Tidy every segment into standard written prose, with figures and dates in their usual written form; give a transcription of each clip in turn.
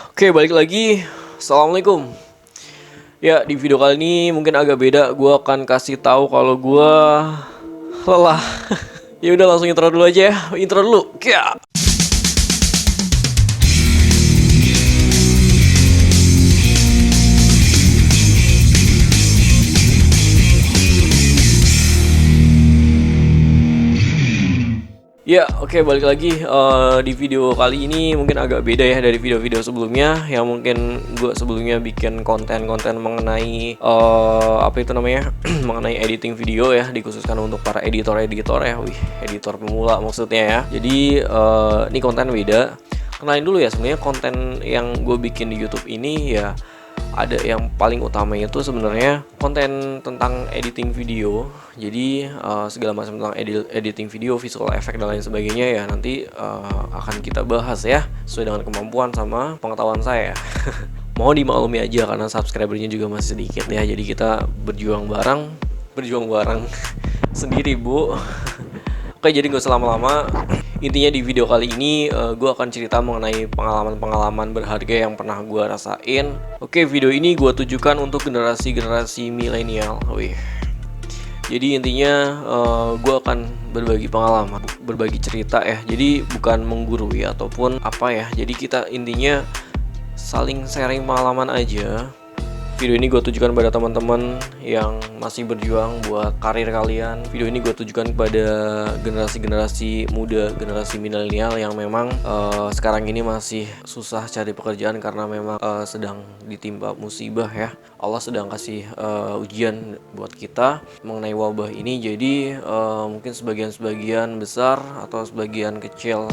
Oke, balik lagi. Assalamualaikum. Ya, di video kali ini mungkin agak beda. Gue akan kasih tahu kalau gue lelah. Ya udah langsung intro dulu aja ya. Intro dulu. Ya. Ya, oke, balik lagi. Di video kali ini mungkin agak beda ya dari video-video sebelumnya yang mungkin gue sebelumnya bikin konten-konten mengenai apa itu namanya mengenai editing video ya, dikhususkan untuk para editor-editor ya. Wih, editor pemula maksudnya ya. Jadi ini konten beda. Kenalin dulu ya, sebenarnya konten yang gue bikin di YouTube ini ya ada yang paling utamanya itu sebenarnya konten tentang editing video. Jadi segala macam tentang editing video, visual effect dan lain sebagainya ya nanti akan kita bahas ya sesuai dengan kemampuan sama pengetahuan saya. Mohon dimaklumi aja karena subscribernya juga masih sedikit ya. Jadi kita berjuang bareng sendiri, Bu. Oke, jadi gak usah lama-lama. Intinya di video kali ini gue akan cerita mengenai pengalaman-pengalaman berharga yang pernah gue rasain. Oke, video ini gue tujukan untuk generasi-generasi milenial. Wih. Jadi intinya gue akan berbagi pengalaman, berbagi cerita ya. Jadi bukan menggurui ataupun apa ya. Jadi kita intinya saling sharing pengalaman aja. Video ini gue tujukan pada teman-teman yang masih berjuang buat karir kalian. Video ini gue tujukan kepada generasi-generasi muda, generasi milenial yang memang sekarang ini masih susah cari pekerjaan karena memang sedang ditimpa musibah ya. Allah sedang kasih ujian buat kita mengenai wabah ini. Jadi mungkin sebagian besar atau sebagian kecil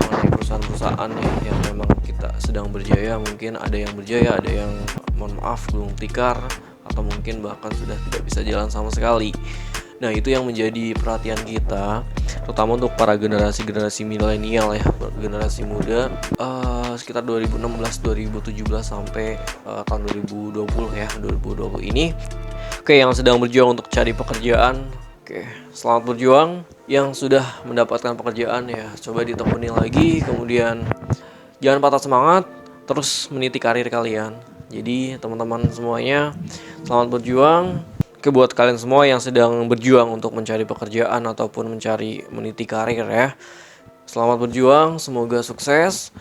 mengenai perusahaan-perusahaan ya yang memang kita sedang berjaya, mungkin ada yang berjaya, ada yang mohon maaf belum tikar atau mungkin bahkan sudah tidak bisa jalan sama sekali. Nah, itu yang menjadi perhatian kita, terutama untuk para generasi milenial ya, generasi muda sekitar 2016, 2017 sampai tahun 2020 ya, 2020 ini. Oke, yang sedang berjuang untuk cari pekerjaan, oke, selamat berjuang. Yang sudah mendapatkan pekerjaan ya, coba ditekuni lagi, kemudian jangan patah semangat, terus meniti karir kalian. Jadi teman-teman semuanya, selamat berjuang. Oke, buat kalian semua yang sedang berjuang untuk mencari pekerjaan ataupun meniti karir ya, selamat berjuang, semoga sukses.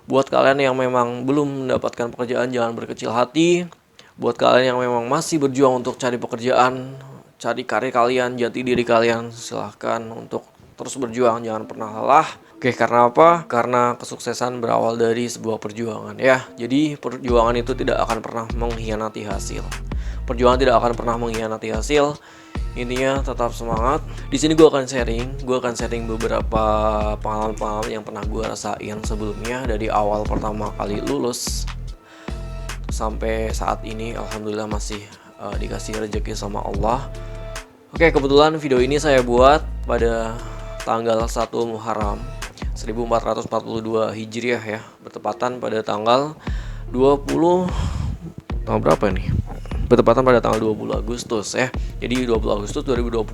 Buat kalian yang memang belum mendapatkan pekerjaan, jangan berkecil hati. Buat kalian yang memang masih berjuang untuk cari pekerjaan, cari karir kalian, jati diri kalian, silahkan untuk terus berjuang, jangan pernah lelah. Oke, karena apa? Karena kesuksesan berawal dari sebuah perjuangan ya. Jadi perjuangan itu tidak akan pernah mengkhianati hasil. Perjuangan tidak akan pernah mengkhianati hasil. Intinya tetap semangat. Di sini gue akan sharing beberapa pengalaman-pengalaman yang pernah gue rasain sebelumnya dari awal pertama kali lulus sampai saat ini. Alhamdulillah masih dikasih rezeki sama Allah. Oke, kebetulan video ini saya buat pada tanggal 1 Muharram 1442 Hijriah ya, bertepatan pada tanggal 20 tanggal berapa nih? Bertepatan pada tanggal 20 Agustus ya. Jadi 20 Agustus 2020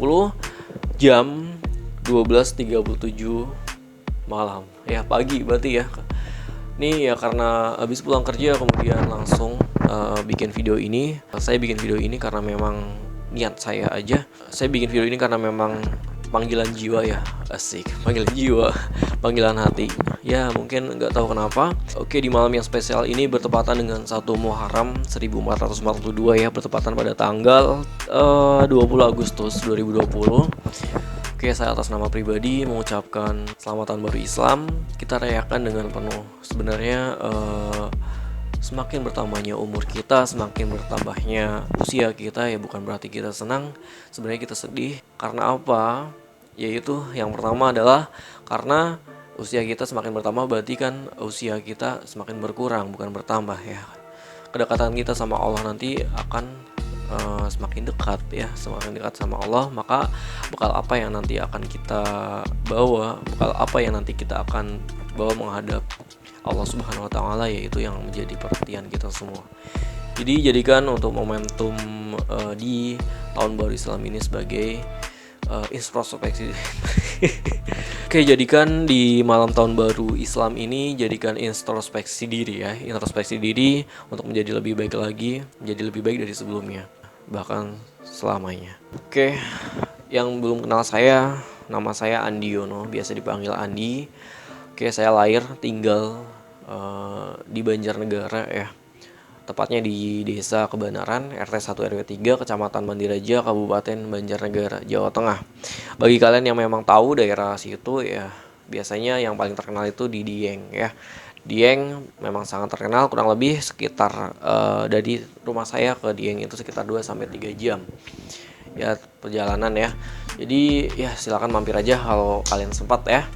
jam 12.37 malam. Ya, pagi berarti ya. Nih ya karena habis pulang kerja kemudian langsung bikin video ini. Saya bikin video ini karena memang niat saya aja. Saya bikin video ini karena memang panggilan jiwa ya, asik, panggilan jiwa, panggilan hati. Ya mungkin nggak tahu kenapa. Oke, di malam yang spesial ini bertepatan dengan 1 Muharram 1442 ya, bertepatan pada tanggal 20 Agustus 2020. Oke, saya atas nama pribadi mengucapkan selamat tahun baru Islam. Kita rayakan dengan penuh. Sebenarnya semakin bertambahnya umur kita, semakin bertambahnya usia kita ya bukan berarti kita senang. Sebenarnya kita sedih. Karena apa? Yaitu yang pertama adalah karena usia kita semakin bertambah berarti kan usia kita semakin berkurang bukan bertambah ya. Kedekatan kita sama Allah nanti akan semakin dekat ya, semakin dekat sama Allah, maka bekal apa yang nanti akan kita bawa, bekal apa yang nanti kita akan bawa menghadap Allah Subhanahu wa taala, yaitu yang menjadi perhatian kita semua. Jadi jadikan untuk momentum di tahun baru Islam ini sebagai introspeksi. Oke, jadikan di malam tahun baru Islam ini, jadikan introspeksi diri ya, introspeksi diri untuk menjadi lebih baik lagi, menjadi lebih baik dari sebelumnya, bahkan selamanya. Oke, yang belum kenal saya, nama saya Andi Yono, biasa dipanggil Andi. Oke, saya lahir tinggal di Banjarnegara ya, tepatnya di Desa Kebanaran, RT 1 RW 3, Kecamatan Mandiraja, Kabupaten Banjarnegara, Jawa Tengah. Bagi kalian yang memang tahu daerah situ ya, biasanya yang paling terkenal itu di Dieng ya. Dieng memang sangat terkenal, kurang lebih sekitar dari rumah saya ke Dieng itu sekitar 2-3 jam. Ya, perjalanan ya. Jadi ya silakan mampir aja kalau kalian sempat ya.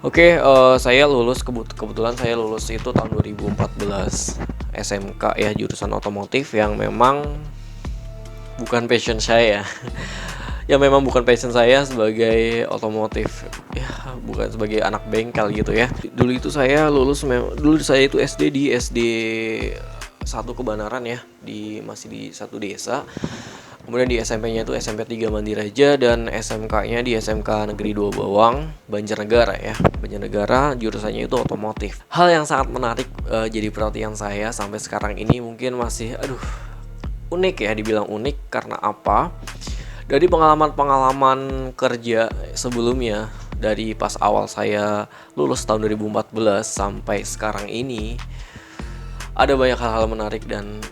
Oke, saya lulus kebetulan saya lulus itu tahun 2014 SMK ya, jurusan otomotif yang memang bukan passion saya. Ya memang bukan passion saya sebagai otomotif. Ya, bukan sebagai anak bengkel gitu ya. Dulu itu saya itu SD di SD 1 Kebanaran ya, masih di satu desa. Kemudian di SMP-nya itu SMP 3 Mandiraja dan SMK-nya di SMK Negeri 2 Bawang, Banjarnegara ya. Banjarnegara jurusannya itu otomotif. Hal yang sangat menarik jadi perhatian saya sampai sekarang ini mungkin masih unik ya, dibilang unik karena apa? Dari pengalaman-pengalaman kerja sebelumnya, dari pas awal saya lulus tahun 2014 sampai sekarang ini, ada banyak hal-hal menarik dan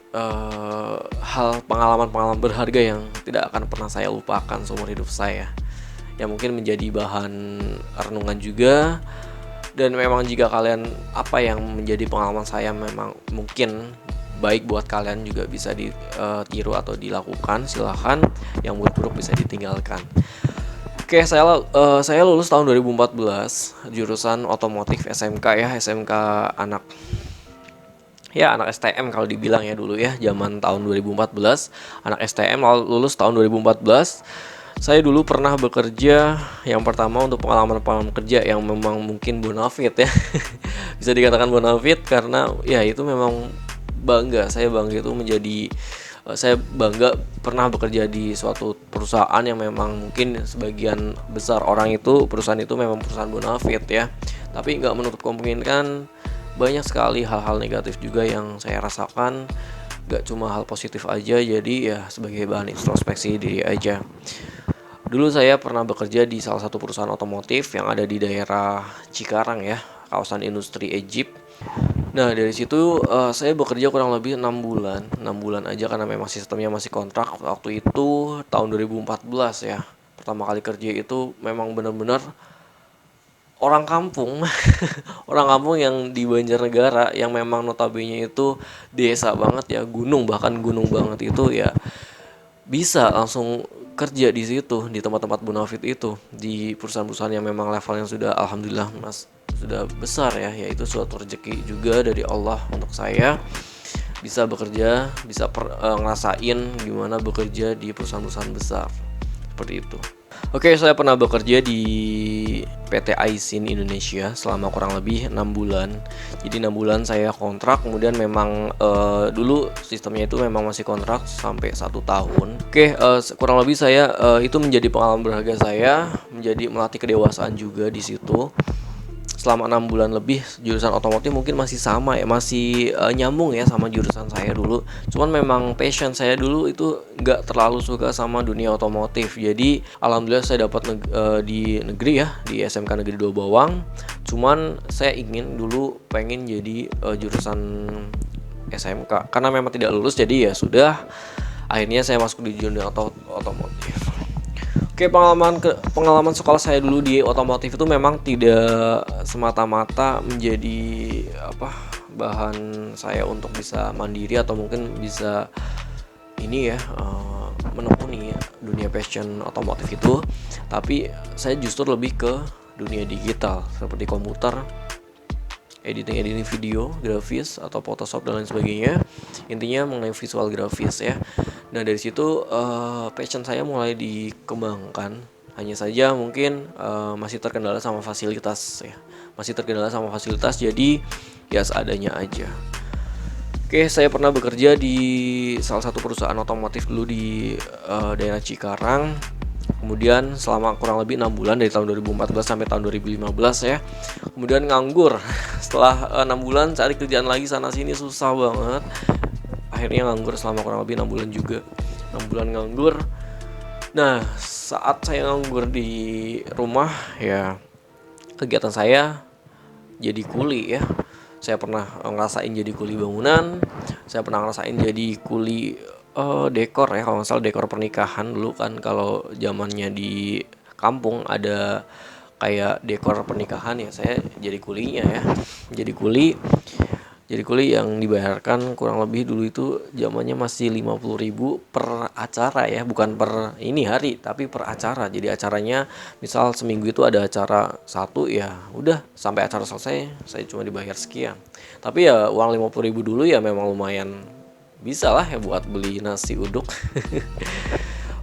hal pengalaman-pengalaman berharga yang tidak akan pernah saya lupakan seumur hidup saya. Yang mungkin menjadi bahan renungan juga. Dan memang jika kalian yang menjadi pengalaman saya memang mungkin baik buat kalian juga bisa ditiru atau dilakukan, silahkan. Yang buruk-buruk bisa ditinggalkan. Oke, saya lulus tahun 2014 jurusan otomotif SMK ya, SMK anak STM kalau dibilang ya dulu ya, zaman tahun 2014 anak STM lulus tahun 2014. Saya dulu pernah bekerja yang pertama untuk pengalaman kerja yang memang mungkin bonafit ya. Bisa dikatakan bonafit karena ya itu memang saya bangga pernah bekerja di suatu perusahaan yang memang mungkin sebagian besar orang itu perusahaan itu memang perusahaan bonafit ya. Tapi nggak menutup kemungkinan banyak sekali hal-hal negatif juga yang saya rasakan, gak cuma hal positif aja, jadi ya sebagai bahan introspeksi diri aja. Dulu saya pernah bekerja di salah satu perusahaan otomotif yang ada di daerah Cikarang ya, kawasan industri Egypt. Nah dari situ saya bekerja kurang lebih 6 bulan aja karena memang sistemnya masih kontrak. Waktu itu tahun 2014 ya, pertama kali kerja itu memang benar-benar orang kampung orang kampung yang di Banjarnegara yang memang notabene itu desa banget ya, bahkan gunung banget itu ya, bisa langsung kerja di situ di tempat-tempat bonafit itu di perusahaan-perusahaan yang memang levelnya sudah alhamdulillah sudah besar ya, yaitu suatu rezeki juga dari Allah untuk saya bisa bekerja, bisa ngerasain gimana bekerja di perusahaan-perusahaan besar seperti itu. Oke, saya pernah bekerja di PT Aisin Indonesia selama kurang lebih 6 bulan. Jadi 6 bulan saya kontrak, kemudian memang dulu sistemnya itu memang masih kontrak sampai 1 tahun. Oke, kurang lebih saya itu menjadi pengalaman berharga saya, menjadi melatih kedewasaan juga di situ. Selama 6 bulan lebih jurusan otomotif mungkin masih sama ya, masih nyambung ya sama jurusan saya dulu. Cuman memang passion saya dulu itu nggak terlalu suka sama dunia otomotif. Jadi alhamdulillah saya dapat di negeri ya, di SMK Negeri 2 Bawang. Cuman saya pengen jadi jurusan SMK karena memang tidak lulus, jadi ya sudah, akhirnya saya masuk di dunia otomotif. Oke, pengalaman sekolah saya dulu di otomotif itu memang tidak semata-mata menjadi bahan saya untuk bisa mandiri atau mungkin bisa menekuni dunia passion otomotif itu, tapi saya justru lebih ke dunia digital seperti komputer, editing video, grafis atau Photoshop dan lain sebagainya. Intinya mengenai visual grafis ya. Nah dari situ passion saya mulai dikembangkan. Hanya saja mungkin masih terkendala sama fasilitas ya. Jadi ya seadanya aja. Oke, saya pernah bekerja di salah satu perusahaan otomotif dulu di daerah Cikarang. Kemudian selama kurang lebih 6 bulan dari tahun 2014 sampai tahun 2015 ya. Kemudian nganggur. Setelah 6 bulan cari kerjaan lagi sana sini susah banget. Akhirnya nganggur selama kurang lebih 6 bulan juga. 6 bulan nganggur. Nah, saat saya nganggur di rumah ya, kegiatan saya jadi kuli ya. Saya pernah ngerasain jadi kuli bangunan. Saya pernah ngerasain jadi kuli dekor ya, kalau nggak salah dekor pernikahan dulu kan, kalau zamannya di kampung ada kayak dekor pernikahan ya, saya jadi kulinya ya. Jadi kuli yang dibayarkan kurang lebih dulu itu zamannya masih 50.000 per acara ya, bukan per ini hari tapi per acara. Jadi acaranya misal seminggu itu ada acara satu ya, udah sampai acara selesai saya cuma dibayar sekian. Tapi ya uang 50.000 dulu ya memang lumayan bisa lah ya buat beli nasi uduk.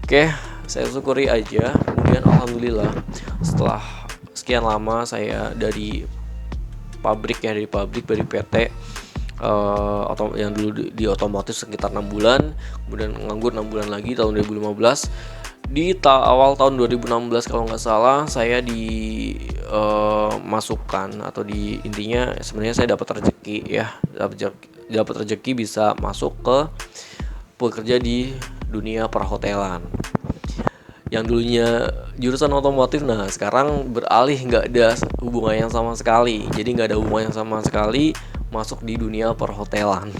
Oke, saya syukuri aja. Kemudian alhamdulillah setelah sekian lama saya dari dari PT yang dulu di otomotif sekitar 6 bulan, kemudian nganggur 6 bulan lagi tahun 2015. Di awal tahun 2016 kalau nggak salah saya dimasukkan atau di intinya sebenarnya saya dapat rezeki ya, dapat rezeki bisa masuk ke bekerja di dunia perhotelan. Yang dulunya jurusan otomotif, nah sekarang beralih nggak ada hubungannya sama sekali. Jadi nggak ada hubungannya sama sekali masuk di dunia perhotelan.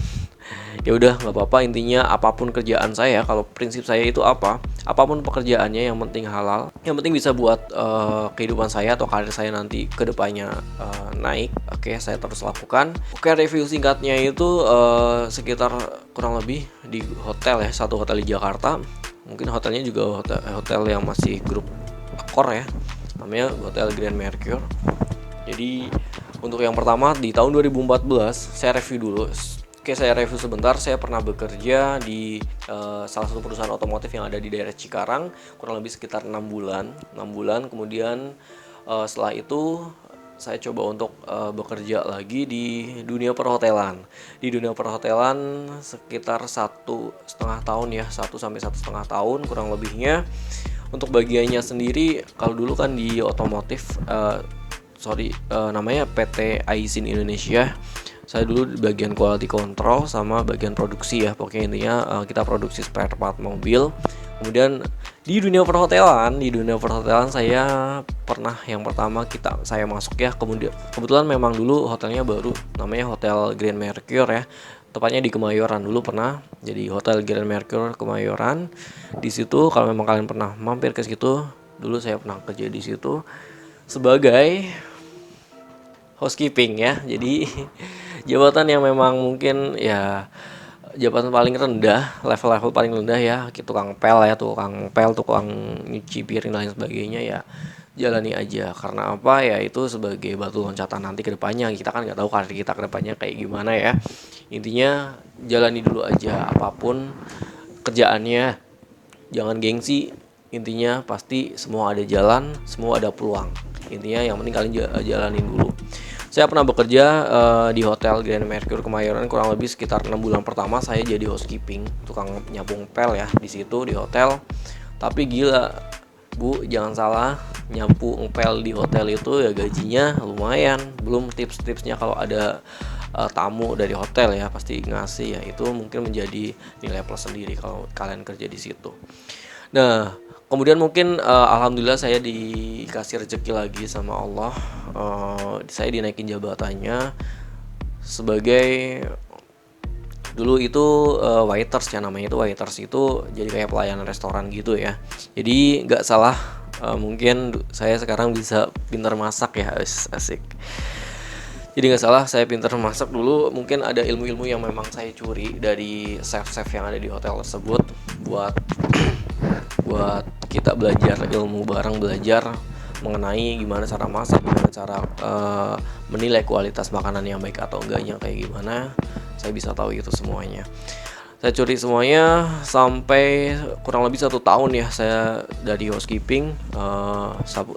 Ya udah nggak apa-apa, intinya apapun kerjaan saya, kalau prinsip saya itu apapun pekerjaannya yang penting halal, yang penting bisa buat kehidupan saya atau karir saya nanti kedepannya naik. Oke, saya terus lakukan. Oke, review singkatnya itu sekitar kurang lebih di hotel ya, satu hotel di Jakarta. Mungkin hotelnya juga hotel yang masih grup Accor ya, namanya Hotel Grand Mercure. Jadi untuk yang pertama di tahun 2014 saya review dulu. Oke, saya review sebentar. Saya pernah bekerja di salah satu perusahaan otomotif yang ada di daerah Cikarang kurang lebih sekitar 6 bulan. Kemudian setelah itu saya coba untuk bekerja lagi di dunia perhotelan. Di dunia perhotelan sekitar 1,5 tahun ya, 1 sampai 1,5 tahun kurang lebihnya. Untuk bagiannya sendiri, kalau dulu kan di otomotif, namanya PT Aisin Indonesia. Saya dulu di bagian quality control sama bagian produksi ya. Pokoknya intinya kita produksi spare part mobil. Kemudian di dunia perhotelan saya pernah yang pertama saya masuk ya. Kebetulan memang dulu hotelnya baru, namanya Hotel Grand Mercure ya. Tepatnya di Kemayoran dulu pernah. Jadi Hotel Grand Mercure Kemayoran. Di situ kalau memang kalian pernah mampir ke situ, dulu saya pernah kerja di situ sebagai housekeeping ya. Jadi jabatan yang memang mungkin ya jabatan paling rendah, level paling rendah ya, tukang pel, tukang nyuci piring dan lain sebagainya ya. Jalani aja, karena apa ya, itu sebagai batu loncatan nanti ke depannya. Kita kan nggak tahu karir kita ke depannya kayak gimana ya. Intinya jalani dulu aja apapun kerjaannya, jangan gengsi. Intinya pasti semua ada jalan, semua ada peluang. Intinya yang penting kalian jalanin dulu. Saya pernah bekerja di Hotel Grand Mercure Kemayoran kurang lebih sekitar 6 bulan pertama. Saya jadi housekeeping, tukang nyambung pel ya di situ di hotel. Tapi gila, Bu, jangan salah, nyapu ngepel di hotel itu ya gajinya lumayan. Belum tips-tipsnya kalau ada tamu dari hotel ya pasti ngasih ya, itu mungkin menjadi nilai plus sendiri kalau kalian kerja di situ. Nah, kemudian mungkin alhamdulillah saya dikasih rezeki lagi sama Allah. Saya dinaikin jabatannya sebagai dulu itu waiters ya, namanya itu waiters, itu jadi kayak pelayanan restoran gitu ya. Jadi nggak salah, mungkin saya sekarang bisa pintar masak ya, asik. Jadi nggak salah saya pintar masak dulu. Mungkin ada ilmu-ilmu yang memang saya curi dari chef-chef yang ada di hotel tersebut buat kita belajar ilmu bareng, belajar mengenai gimana cara masak, gimana cara menilai kualitas makanan yang baik atau enggaknya kayak gimana. Saya bisa tahu itu semuanya. Saya curi semuanya sampai kurang lebih 1 tahun ya saya dari housekeeping,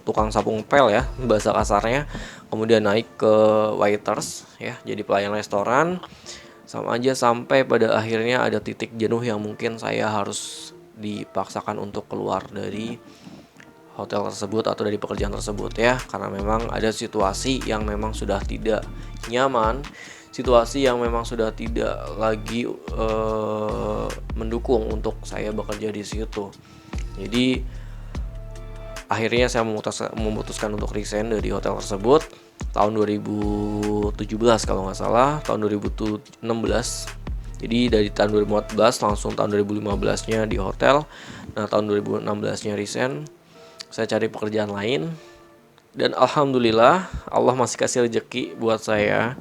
tukang sapu ngepel ya bahasa kasarnya. Kemudian naik ke waiters ya, jadi pelayan restoran. Sama aja sampai pada akhirnya ada titik jenuh yang mungkin saya harus dipaksakan untuk keluar dari hotel tersebut atau dari pekerjaan tersebut ya, karena memang ada situasi yang memang sudah tidak nyaman, situasi yang memang sudah tidak lagi mendukung untuk saya bekerja di situ. Jadi akhirnya saya memutuskan untuk resign dari hotel tersebut tahun 2017 kalau nggak salah, tahun 2016. Jadi dari tahun 2014 langsung tahun 2015-nya di hotel. Nah, tahun 2016-nya resign. Saya cari pekerjaan lain. Dan alhamdulillah Allah masih kasih rezeki buat saya.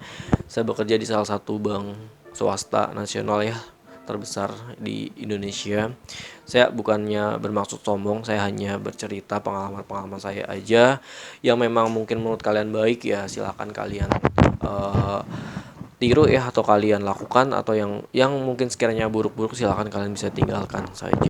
Saya bekerja di salah satu bank swasta nasional ya, terbesar di Indonesia. Saya bukannya bermaksud sombong, saya hanya bercerita pengalaman-pengalaman saya aja yang memang mungkin menurut kalian baik ya, silakan kalian tiru ya, atau kalian lakukan, atau yang mungkin sekiranya buruk-buruk silakan kalian bisa tinggalkan saja.